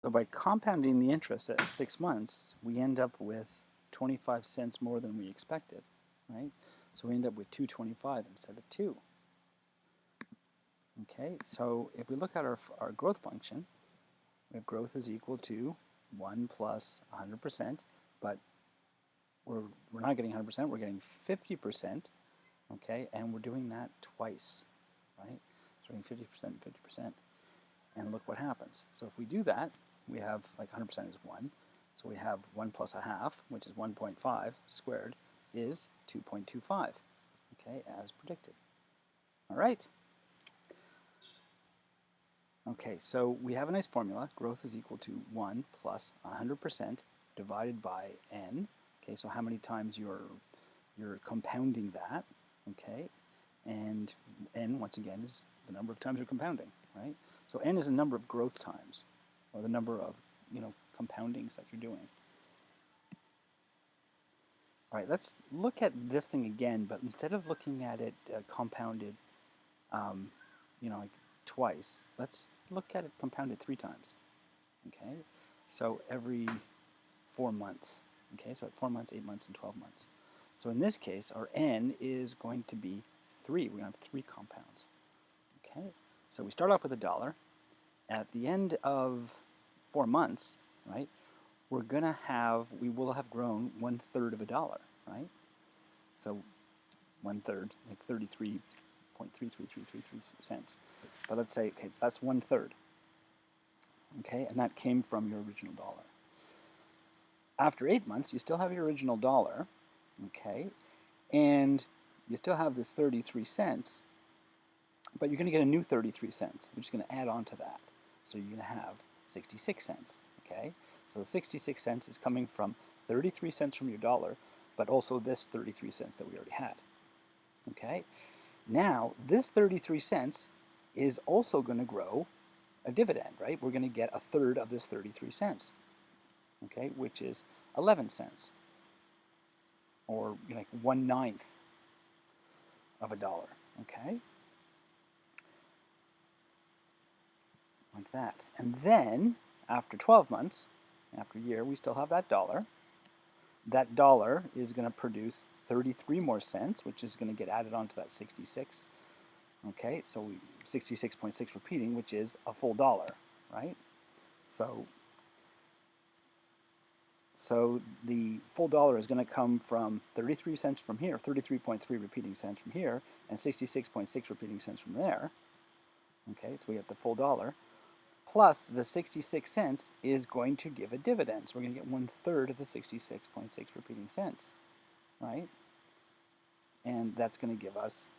So by compounding the interest at 6 months, we end up with 25 cents more than we expected, right? So we end up with 2.25 instead of 2. Okay, so if we look at our growth function, we have growth is equal to 1 plus 100%, but we're not getting 100%, we're getting 50%, okay, and we're doing that twice, right? So we're doing 50% and 50%, and look what happens. So if we do that, we have, like 100% is 1, so we have 1 plus a half, which is 1.5 squared, is 2.25, okay, as predicted. All right. Okay, so we have a nice formula. Growth is equal to 1 plus 100% divided by n. Okay, so how many times you're compounding that, okay? And n, once again, is the number of times you're compounding, right? So n is the number of growth times, or the number of, compoundings that you're doing. All right, let's look at this thing again, but instead of looking at it compounded, like twice, let's look at it compounded 3 times. Okay, so every 4 months. Okay, so at 4 months, 8 months, and 12 months. So in this case, our n is going to be 3. We're going to have 3 compounds. Okay, so we start off with $1. At the end of 4 months, right, we will have grown 1/3 of $1, right? So 1/3, like 33.33333 cents. But let's say, okay, so that's 1/3. Okay, and that came from your original dollar. After 8 months, you still have your original dollar, okay, and you still have this 33 cents, but you're going to get a new 33 cents, which is going to add on to that. So you're going to have 66 cents, okay? So the 66 cents is coming from 33 cents from your dollar, but also this 33 cents that we already had, okay? Now, this 33 cents is also going to grow a dividend, right? We're going to get 1/3 of this 33 cents, okay, which is 11 cents, or like 1/9 of $1, okay? Like that. And then, after 12 months, after a year, we still have that dollar. That dollar is going to produce 33 more cents, which is going to get added onto that 66. Okay, so 66.6 repeating, which is a full dollar, right? So the full dollar is going to come from 33 cents from here, 33.3 repeating cents from here, and 66.6 repeating cents from there. Okay, so we have the full dollar. Plus the 66 cents is going to give a dividend. So we're going to get 1/3 of the 66.6 repeating cents, right? And that's going to give us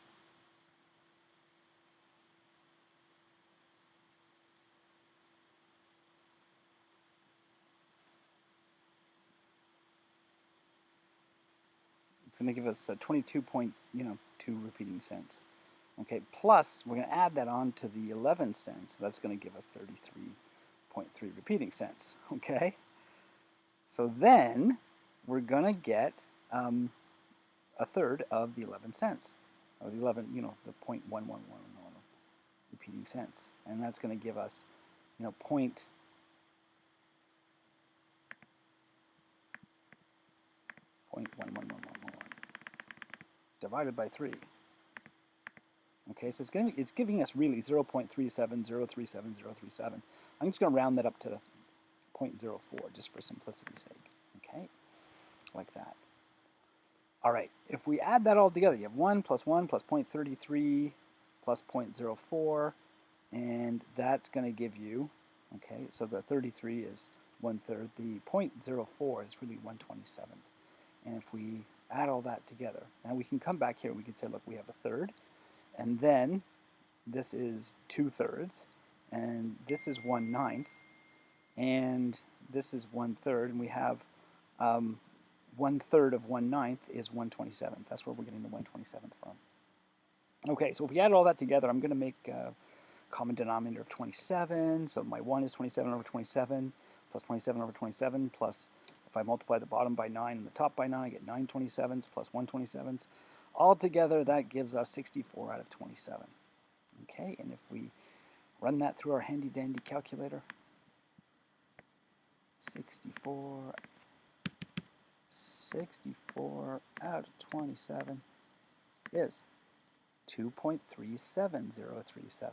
a 22.2 repeating cents. Okay, plus we're going to add that on to the 11 cents. So that's going to give us 33.3 repeating cents. Okay, so then we're going to get 1/3 of the 11 cents, or the 11, the 0.1111 repeating cents, and that's going to give us, 0.111111 divided by 3. Okay, so it's giving us really 0.37037. I'm just going to round that up to 0.04 just for simplicity's sake. Okay, like that. All right, if we add that all together, you have 1 plus 0.33 plus 0.04, and that's going to give you, okay, so the 33 is 1/3. The 0.04 is really 1/27. And if we add all that together, now we can come back here, we can say, look, we have 1/3, and then this is 2/3, and this is 1/9, and this is 1/3, and we have 1/3 of 1/9 is 1/27. That's where we're getting the 1/27 from. Okay, so if we add all that together, I'm going to make a common denominator of 27. So my 1 is 27 over 27, plus 27 over 27, plus if I multiply the bottom by 9 and the top by 9, I get 9 27s plus 1 27s. Altogether, that gives us 64 out of 27. Okay, and if we run that through our handy-dandy calculator, 64 out of 27 is 2.37037.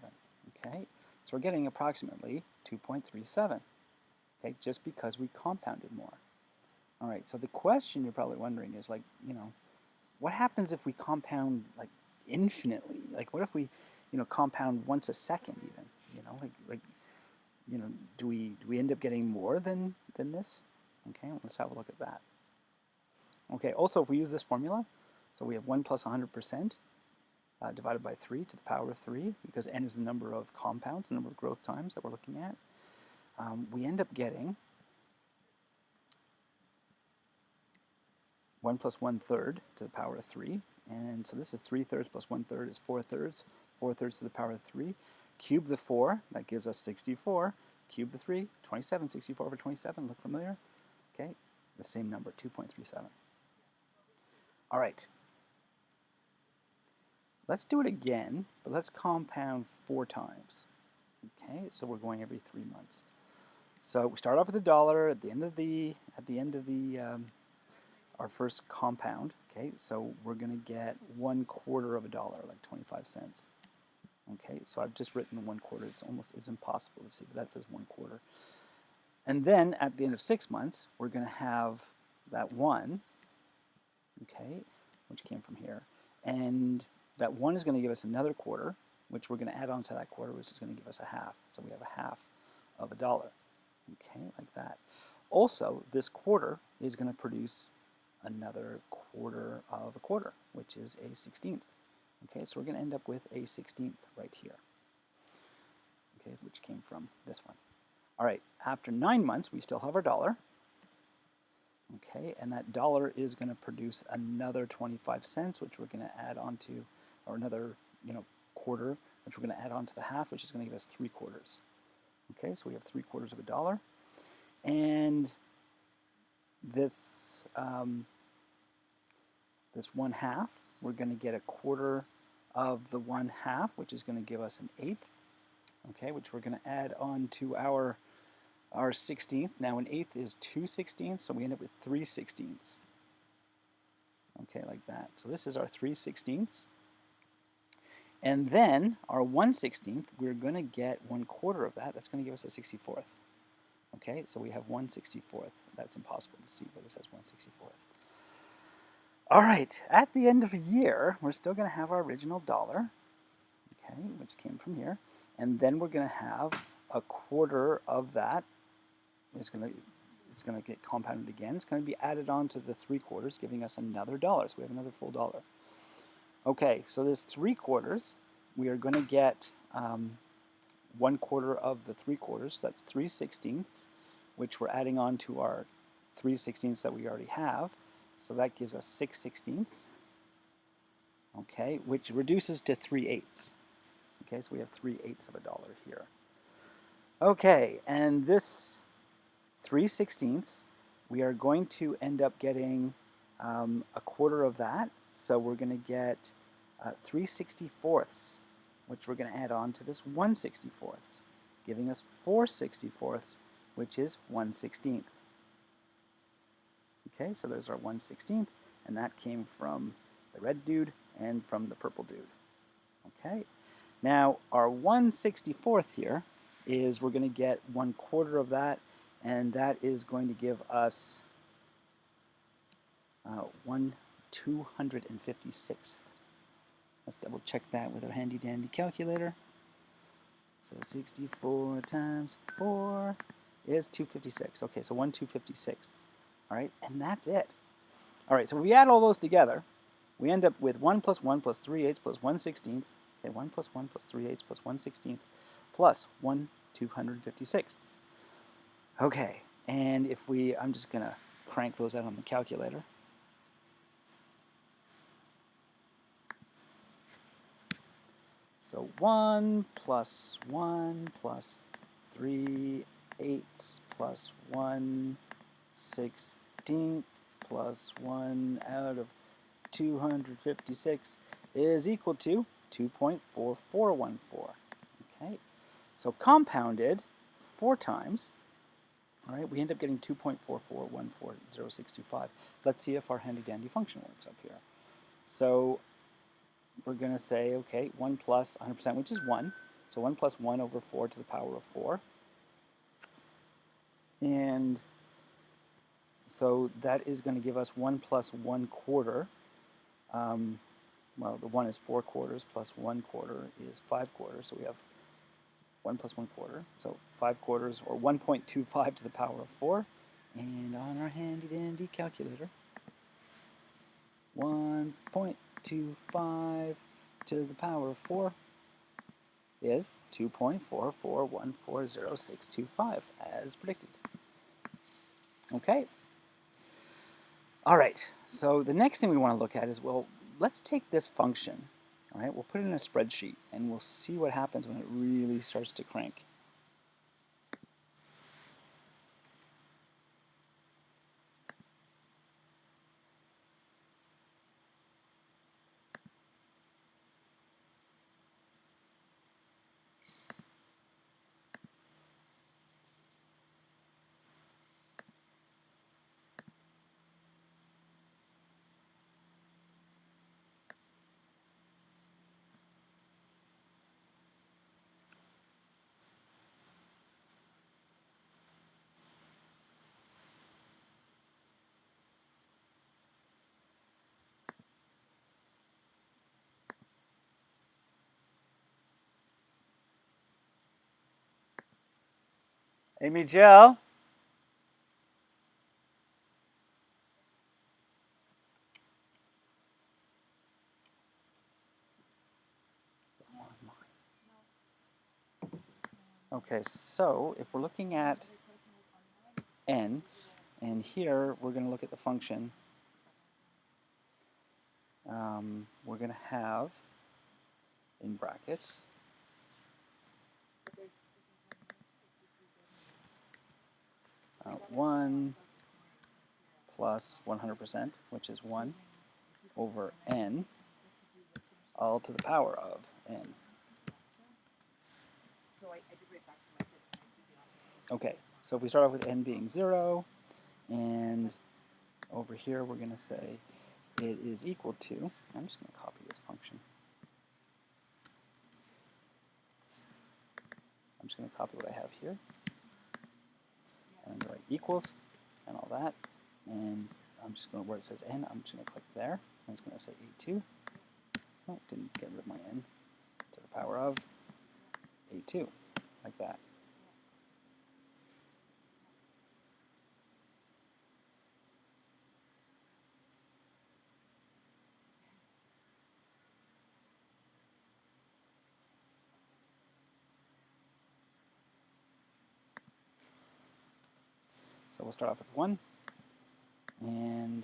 Okay, so we're getting approximately 2.37. Okay, just because we compounded more. All right, so the question you're probably wondering is like, what happens if we compound like infinitely? Like, what if we, compound once a second even? Do we end up getting more than this? Okay, let's have a look at that. Okay, also if we use this formula, so we have 1 plus 100% divided by 3 to the power of 3, because n is the number of compounds, the number of growth times that we're looking at, we end up getting 1 plus 1/3 to the power of 3, and so this is 3/3 plus 1/3 is 4/3, 4/3 to the power of 3. Cube the 4, that gives us 64. Cube the 3, 27, 64 over 27, look familiar? Okay, the same number, 2.37. All right, let's do it again, but let's compound 4 times. Okay, so we're going every 3 months. So we start off with $1 at the end of our first compound. Okay, so we're going to get 1/4 of a dollar, like 25 cents. Okay, so I've just written 1/4. It's impossible to see, but that says 1/4. And then at the end of 6 months, we're going to have that 1, okay, which came from here, and that 1 is going to give us another quarter, which we're going to add on to that quarter, which is going to give us a half. So we have a half of a dollar, okay, like that. Also, this quarter is going to produce another quarter of a quarter, which is a 16th. Okay, so we're going to end up with a 16th right here, okay, which came from this one. All right, after 9 months, we still have our dollar. Okay, and that dollar is going to produce another 25 cents, which we're going to add on to, or another, quarter, which we're going to add on to the half, which is going to give us 3/4. Okay, so we have 3/4 of a dollar. And this, this 1/2, we're going to get a quarter of the 1/2, which is going to give us an 1/8, okay, which we're going to add on to our 16th. Now an 1/8 is 2/16, so we end up with 3/16. Okay, like that. So this is our 3/16. And then our 1/16, we're going to get 1/4 of that. That's going to give us a 64th. Okay, so we have 1/64. That's impossible to see, but it says 1/64. All right, at the end of a year, we're still going to have our original dollar, okay, which came from here, and then we're going to have a quarter of that. It's going to get compounded again. It's going to be added on to the 3/4, giving us another dollar. So we have another full dollar. Okay, so this 3/4, we are going to get 1/4 of the 3/4. That's 3/16, which we're adding on to our 3/16 that we already have. So that gives us 6/16, okay, which reduces to 3/8. Okay, so we have 3/8 of a dollar here. Okay, and this 3/16, we are going to end up getting a quarter of that. So we're going to get 3/64, which we're going to add on to this 1/64, giving us 4/64, which is 1/16. Okay, so there's our 1/16, and that came from the red dude and from the purple dude. Okay, now our 1/64 here is we're going to get 1/4 of that, and that is going to give us 1/256. Let's double check that with our handy dandy calculator. So 64 times 4 is 256. Okay, so 1/256. All right, and that's it. All right, so if we add all those together, we end up with 1 plus 1 plus 3/8 plus 1/16. Okay, 1 plus 1 plus 3/8 plus 1/16 plus 1/256. Okay, and if I'm just going to crank those out on the calculator. So 1 plus 1 plus 3/8 plus 1/16 plus 1 out of 256 is equal to 2.4414. Okay, so compounded 4 times, All right, we end up getting 2.44140625. Let's see if our handy-dandy function works up here. So we're going to say, okay, 1 plus 100%, which is 1. So 1 plus 1 over 4 to the power of 4. And so that is going to give us 1 plus 1 quarter. Well, the 1 is 4 quarters plus 1 quarter is 5 quarters. So we have 1 plus 1 quarter. So 5 quarters, or 1.25 to the power of 4. And on our handy-dandy calculator, 1.25 to the power of 4 is 2.44140625, as predicted. Okay. All right, so the next thing we want to look at is, well, let's take this function, all right, we'll put it in a spreadsheet, and we'll see what happens when it really starts to crank. Amy Jill? Okay, so if we're looking at n, and here we're going to look at the function, we're going to have, in brackets, uh, 1 plus 100%, which is 1, over n, all to the power of n. Okay, so if we start off with n being 0, and over here we're going to say it is equal to, I'm just going to copy this function. I'm just going to copy what I have here. And I'm going to write equals and all that. And I'm just going to, where it says n, I'm just going to click there. And it's going to say A2. Oh, didn't get rid of my n. To the power of A2, like that. So we'll start off with 1, and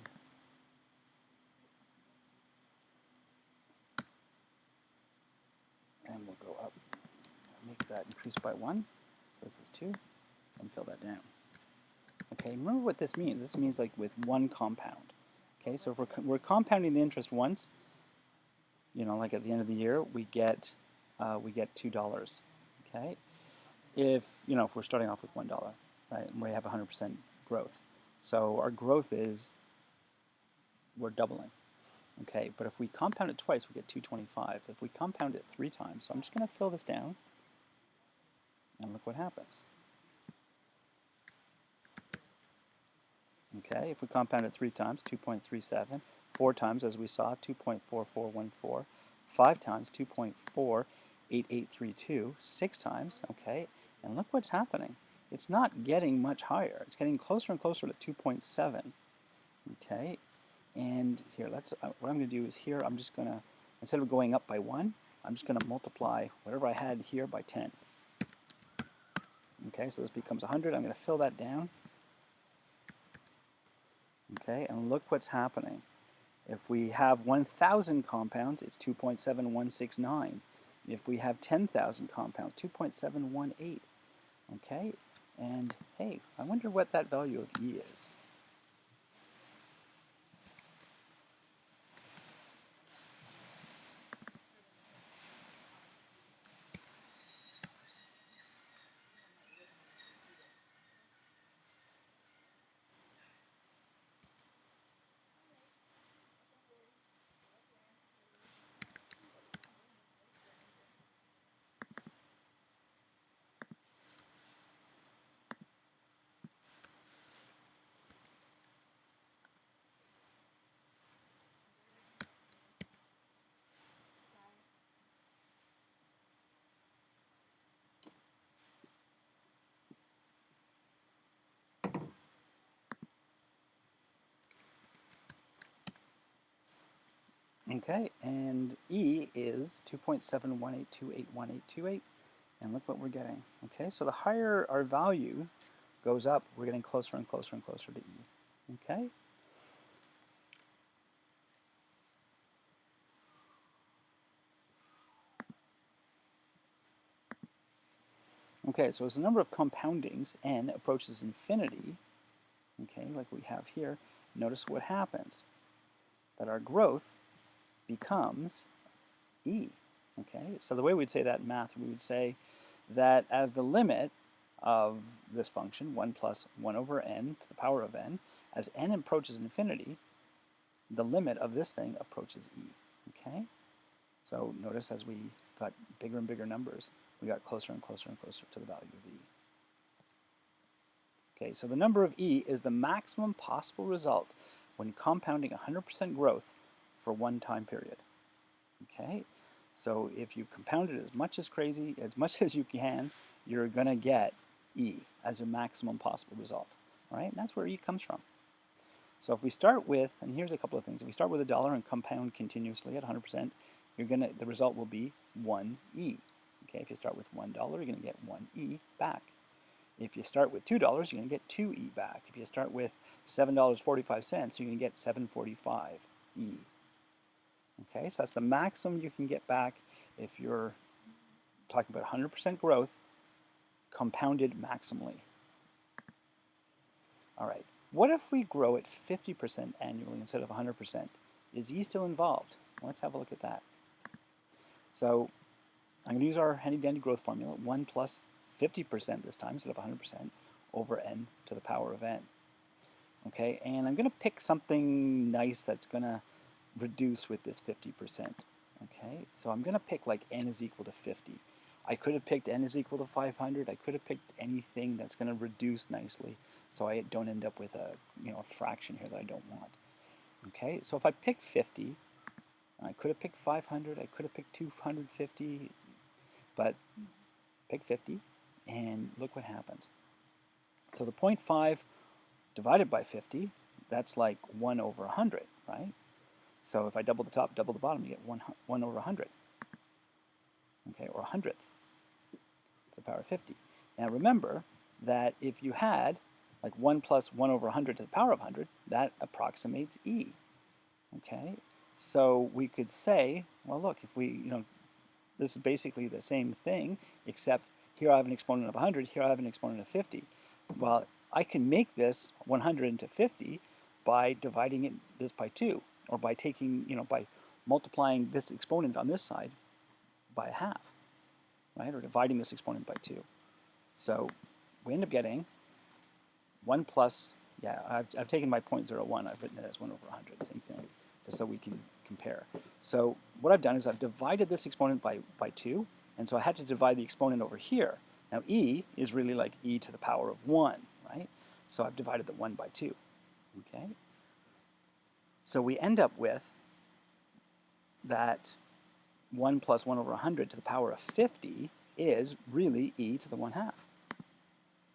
we'll go up, make that increase by 1, so this is 2, and fill that down. Okay, remember what this means. This means like with one compound. Okay, so if we're compounding the interest once, you know, like at the end of the year, we get $2. Okay, if we're starting off with $1, right, and we have 100% growth, so our growth is we're doubling. Okay, but if we compound it twice, we get 225. If we compound it 3 times, so I'm just going to fill this down, and look what happens. Okay, if we compound it 3 times, 2.37, 4 times, as we saw, 2.4414, 5 times, 2.48832, 6 times, okay, and look what's happening. It's not getting much higher. It's getting closer and closer to 2.7, okay, and here, what I'm going to do is here, I'm just going to, instead of going up by 1, I'm just going to multiply whatever I had here by 10. Okay, so this becomes 100. I'm going to fill that down. Okay, and look what's happening. If we have 1,000 compounds, it's 2.7169. If we have 10,000 compounds, 2.718. Okay, and hey, I wonder what that value of E is. Okay, and E is 2.718281828, and look what we're getting. Okay, so the higher our value goes up, we're getting closer and closer and closer to E. Okay? Okay, so as the number of compoundings, n, approaches infinity, okay, like we have here, notice what happens. That our growth becomes E. Okay, so the way we'd say that in math, we would say that as the limit of this function, 1 plus 1 over n to the power of n, as n approaches infinity, the limit of this thing approaches E. Okay, so notice as we got bigger and bigger numbers, we got closer and closer and closer to the value of E. Okay, so the number of E is the maximum possible result when compounding 100% growth for one time period. Okay, so if you compound it as much as you can, you're going to get E as a maximum possible result. All right, and that's where E comes from. So if we start with, and here's a couple of things, if we start with $1 and compound continuously at 100%, the result will be 1E. Okay, if you start with $1, you're going to get 1E back. If you start with $2, you're going to get 2E back. If you start with $7.45, you're going to get 7.45E. Okay, so that's the maximum you can get back if you're talking about 100% growth compounded maximally. All right, what if we grow at 50% annually instead of 100%? Is E still involved? Let's have a look at that. So I'm going to use our handy-dandy growth formula, 1 plus 50% this time instead of 100% over n to the power of n. Okay, and I'm going to pick something nice that's going to reduce with this 50%. Okay, so I'm going to pick like n is equal to 50. I could have picked n is equal to 500. I could have picked anything that's going to reduce nicely so I don't end up with a fraction here that I don't want. Okay, so if I pick 50, I could have picked 500. I could have picked 250, but pick 50 and look what happens. So the 0.5 divided by 50, that's like 1 over 100, right? So if I double the top, double the bottom, you get 1 over 100, okay, or 100th to the power of 50. Now remember that if you had like 1 plus 1 over 100 to the power of 100, that approximates E, okay? So we could say, well, look, if we, this is basically the same thing, except here I have an exponent of 100, here I have an exponent of 50. Well, I can make this 100 into 50 by dividing this by 2. Or by taking, by multiplying this exponent on this side by a half, right? Or dividing this exponent by 2. So we end up getting 1 plus, I've taken my 0.01, I've written it as 1 over 100, same thing, just so we can compare. So what I've done is I've divided this exponent by 2, and so I had to divide the exponent over here. Now E is really like E to the power of 1, right? So I've divided the 1 by 2, okay? So we end up with that 1 plus 1 over 100 to the power of 50 is really E to the 1/2.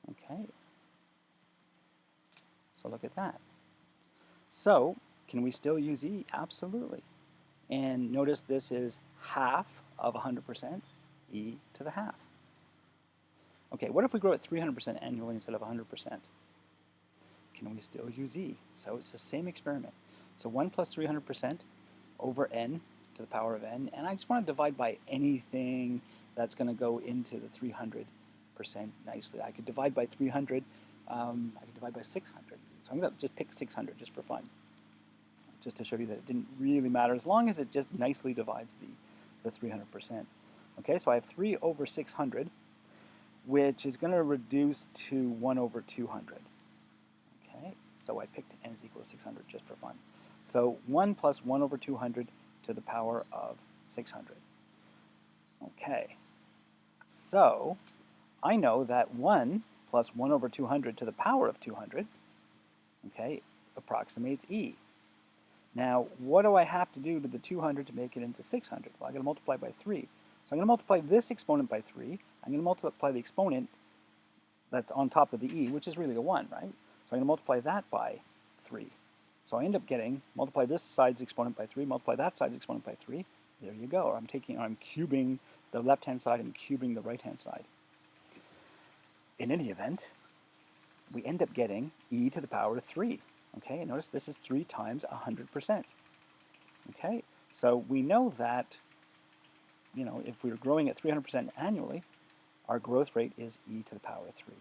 Okay. So look at that. So can we still use E? Absolutely. And notice this is half of 100%, E to the 1/2. Okay, what if we grow at 300% annually instead of 100%? Can we still use E? So it's the same experiment. So 1 plus 300% over n to the power of n, and I just want to divide by anything that's going to go into the 300% nicely. I could divide by 300, I could divide by 600. So I'm going to just pick 600 just for fun, just to show you that it didn't really matter as long as it just nicely divides the 300%. Okay, so I have 3 over 600, which is going to reduce to 1 over 200. Okay, so I picked n is equal to 600 just for fun. So 1 plus 1 over 200 to the power of 600. Okay, so I know that 1 plus 1 over 200 to the power of 200, okay, approximates E. Now, what do I have to do to the 200 to make it into 600? Well, I'm going to multiply by 3. So I'm going to multiply this exponent by 3. I'm going to multiply the exponent that's on top of the E, which is really a 1, right? So I'm going to multiply that by 3. So I end up getting, multiply this side's exponent by 3, multiply that side's exponent by 3. There you go. I'm cubing the left-hand side and cubing the right-hand side. In any event, we end up getting e to the power of 3. Okay, and notice this is 3 times 100%. Okay, so we know that, if we're growing at 300% annually, our growth rate is e to the power of 3.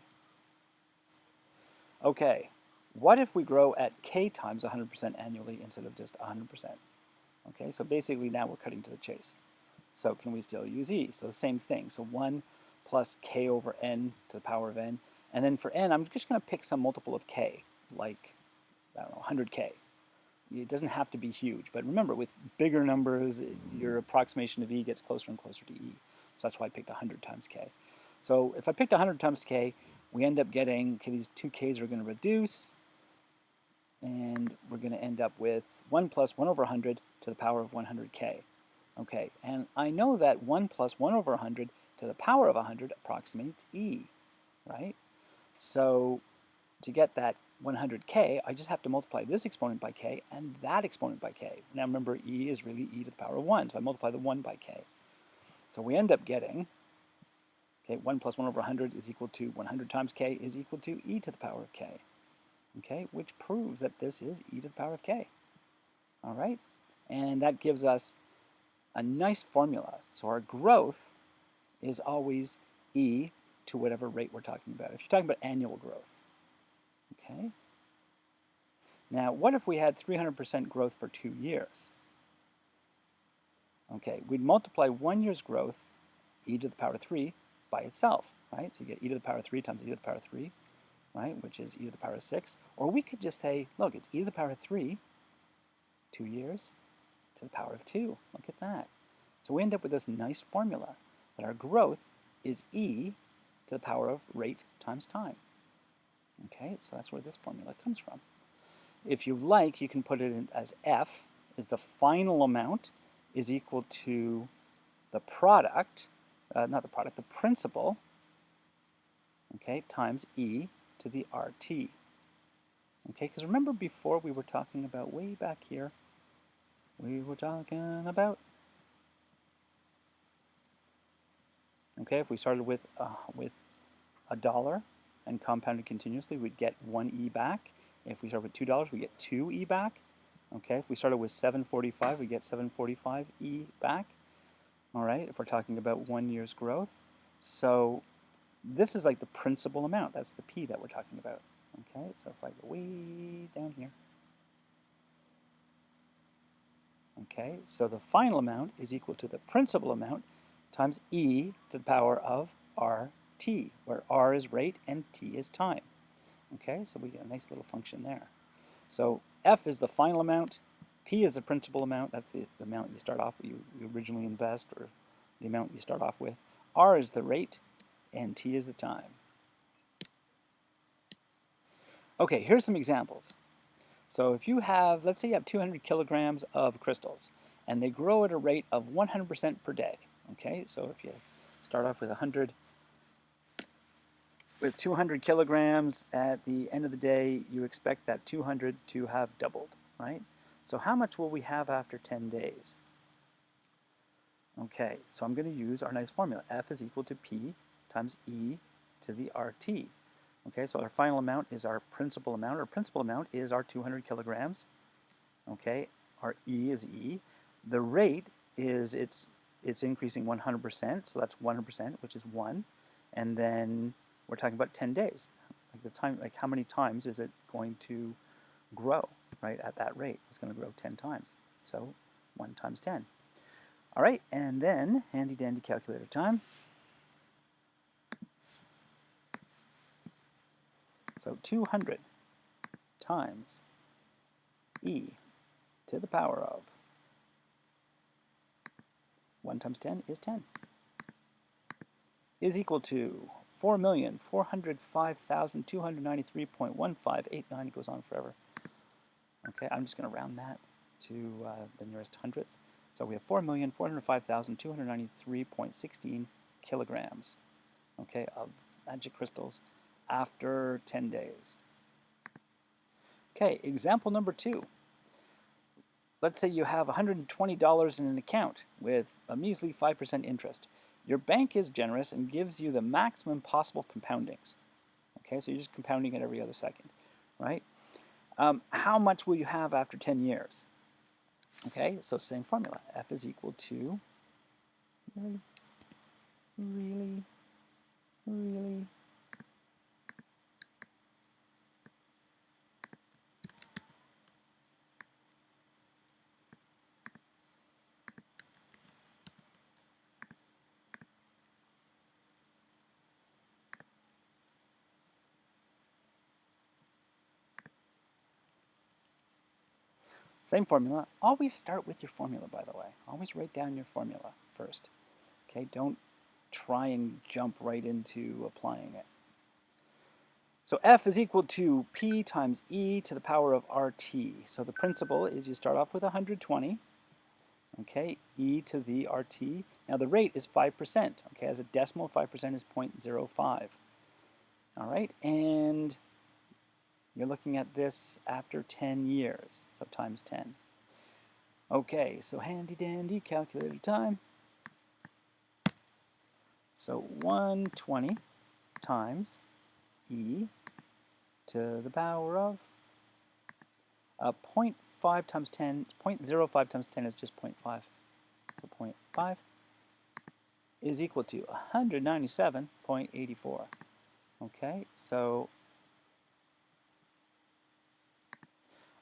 Okay, what if we grow at k times 100% annually instead of just 100%? Okay, so basically now we're cutting to the chase. So can we still use e? So the same thing. So 1 plus k over n to the power of n. And then for n, I'm just going to pick some multiple of k, like, I don't know, 100k. It doesn't have to be huge. But remember, with bigger numbers, your approximation of e gets closer and closer to e. So that's why I picked 100 times k. So if I picked 100 times k, we end up getting, okay, these two k's are going to reduce. And we're going to end up with 1 plus 1 over 100 to the power of 100k. Okay, and I know that 1 plus 1 over 100 to the power of 100 approximates e, right? So to get that 100k, I just have to multiply this exponent by k and that exponent by k. Now remember, e is really e to the power of 1, so I multiply the 1 by k. So we end up getting, okay, 1 plus 1 over 100 is equal to 100 times k is equal to e to the power of k. Okay, which proves that this is e to the power of k. All right, and that gives us a nice formula. So our growth is always e to whatever rate we're talking about. If you're talking about annual growth, okay. Now, what if we had 300% growth for 2 years? Okay, we'd multiply 1 year's growth, e to the power of 3, by itself, right? So you get e to the power of 3 times e to the power of 3, right, which is e to the power of 6. Or we could just say, look, it's e to the power of 3, 2 years, to the power of 2. Look at that. So we end up with this nice formula that our growth is e to the power of rate times time. Okay, so that's where this formula comes from. If you like, you can put it in as f is the final amount is equal to the product, the principal, okay, times e to the RT. Okay, because remember before we were talking about way back here, we were talking about, okay, if we started with $1 and compounded continuously, we'd get 1e back. If we start with $2, we get 2e back. Okay, if we started with $7.45, we get $7.45e back. All right, if we're talking about 1 year's growth. So this is like the principal amount. That's the p that we're talking about. Okay, so if I go way down here. Okay, so the final amount is equal to the principal amount times e to the power of RT, where r is rate and t is time. Okay, so we get a nice little function there. So f is the final amount, p is the principal amount, that's the amount you start off with, you originally invest, or the amount you start off with. R is the rate, and t is the time. Okay, here's some examples. So if you have, let's say you have 200 kilograms of crystals, and they grow at a rate of 100% per day. Okay, so if you start off with 200 kilograms, at the end of the day, you expect that 200 to have doubled, right? So how much will we have after 10 days? Okay, so I'm going to use our nice formula. F is equal to P times E to the RT. Okay, so our final amount is our principal amount. Our principal amount is our 200 kilograms. Okay, our E is E. The rate is it's increasing 100%, so that's 100%, which is 1. And then we're talking about 10 days. Like the time, like how many times is it going to grow, right? At that rate, it's going to grow 10 times. So 1 times 10. All right, and then handy dandy calculator time. So 200 times e to the power of 1 times 10 is 10 is equal to 4,405,293.1589. It goes on forever. Okay, I'm just going to round that to the nearest hundredth. So we have 4,405,293.16 kilograms, okay, of magic crystals after 10 days. Okay, example number 2. let's say you have $120 in an account with a measly 5% interest. Your bank is generous and gives you the maximum possible compoundings. Okay, so you're just compounding it every other second, right? How much will you have after 10 years? Okay, so same formula. F is equal to, really. Same formula. Always start with your formula, by the way. Always write down your formula first. Okay, don't try and jump right into applying it. So F is equal to P times E to the power of RT. So the principle is you start off with 120, okay, E to the RT. Now the rate is 5%, okay, as a decimal, 5% is 0.05. All right, and you're looking at this after 10 years, so times 10. Okay, so handy dandy calculator time. So 120 times E to the power of 0.5 times 10, 0.05 times 10 is just 0.5. So 0.5 is equal to 197.84. Okay, so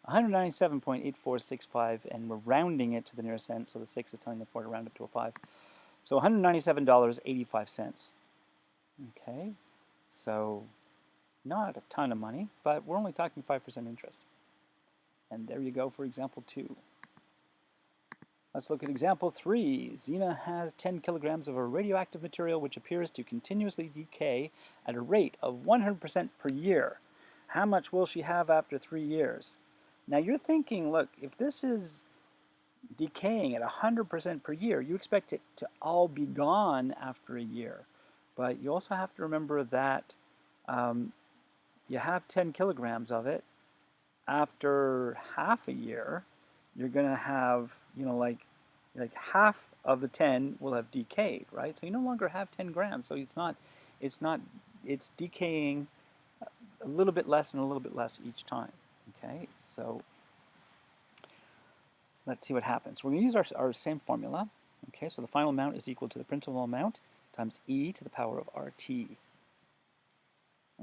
197.8465, and we're rounding it to the nearest cent, so the 6 is telling the 4 to round up to a 5. So $197.85. Okay, so not a ton of money, but we're only talking 5% interest. And there you go for example 2. Let's look at example 3. Xena has 10 kilograms of a radioactive material which appears to continuously decay at a rate of 100% per year. How much will she have after 3 years? Now you're thinking, look, if this is decaying at 100% per year, you expect it to all be gone after a year. But you also have to remember that you have 10 kilograms of it. After half a year, you're going to have, like half of the 10 will have decayed, right? So you no longer have 10 grams. So it's decaying a little bit less and a little bit less each time. Okay, so let's see what happens. We're going to use our same formula. Okay, so the final amount is equal to the principal amount times E to the power of RT.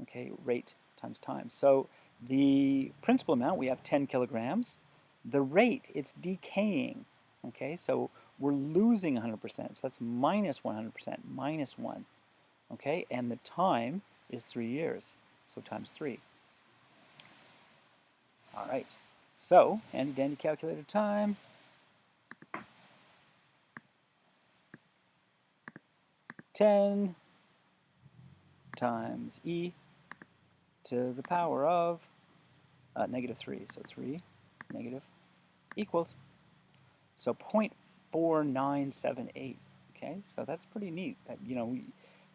Okay, rate times time. So the principal amount, we have 10 kilograms. The rate, it's decaying. Okay, so we're losing 100%. So that's minus 100%, minus 1. Okay, and the time is 3 years. So times 3. All right, so handy dandy calculator time. $10 times E to the power of -3. So 3 negative equals. So 0.4978. Okay, so that's pretty neat. That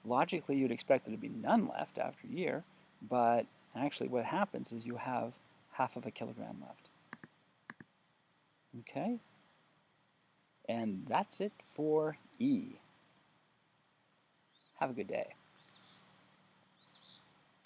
logically you'd expect there to be none left after a year, but actually what happens is you have half of a kilogram left. Okay, and that's it for E. Have a good day.